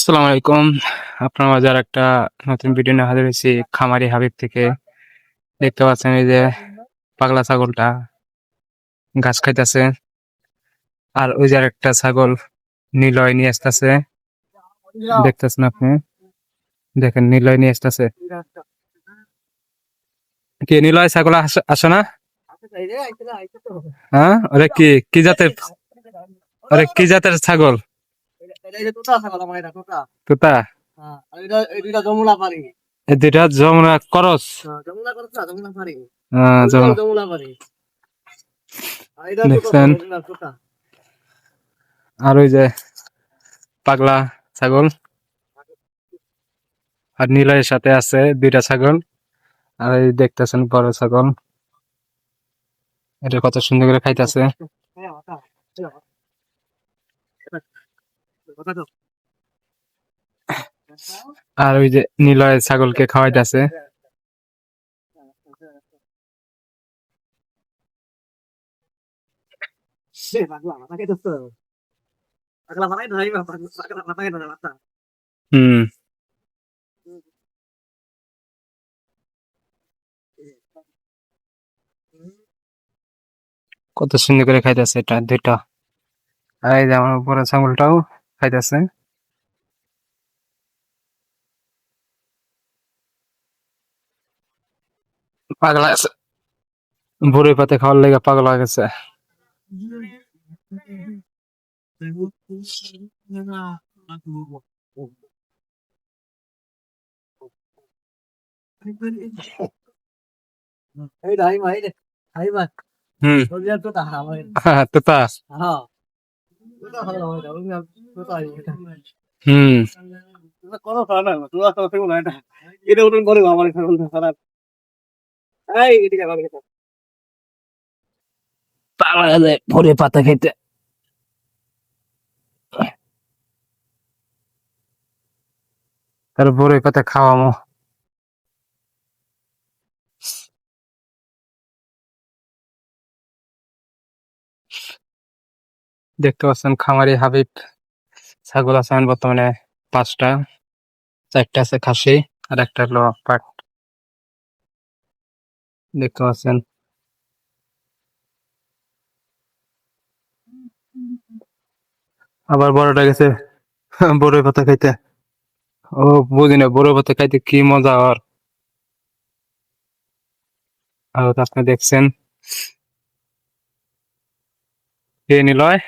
আসসালামু আলাইকুম। আপনার মাঝে আরেকটা নতুন ভিডিও নিয়ে হাজির হয়েছি খামারি হাবিব থেকে। দেখতে পাচ্ছেন এই যে পাগলা ছাগলটা ঘাস খাইতেছে। আর ওই যে আরেকটা ছাগল নিলয় নিয়ে আসতেছে। দেখতেছেন আপনি? দেখেন নিলয় নিয়ে আসতেছে। কি নিলয় ছাগল আসে না? হ্যাঁ, ওরে কি জাতের ছাগল? তোতা? এই দুইটা যমুনা করস? দেখছেন? আর ওই যে পাগলা ছাগল আর নিলয়ের সাথে আছে দুইটা ছাগল। আর এই দেখতেছেন বড় ছাগল, এটা কত সুন্দর করে খাইতেছে। আর ওই যে নিলয় ছাগলকে খাওয়াইতেছে। হম, কত সুন্দর করে খাইতেছে এটা দুইটা। আর এই যে আমার বড় ছাগলটাও খাইতেছে। পাগলা আছে, বড়ই পাতে খাওয়ার লেগে পাগলা হয়ে গেছে। হম, তোতা। হম, পাগলা গেছে বড়ই পাতা খাইতে। তার বড়ই পাতা খাওয়ামো। দেখতে পাচ্ছেন খামারি হাবিব। ছাগল আছে আমার বর্তমানে 5টা, 4টা আছে খাসি আর একটা হলো পাট। দেখতে পাচ্ছেন। আবার বড়টা গেছে বড়ই পাতা খাইতে। ও, বুঝি না বড়ই পাতা খাইতে কি মজা। আর তো আপনি দেখছেন কে নিলয়।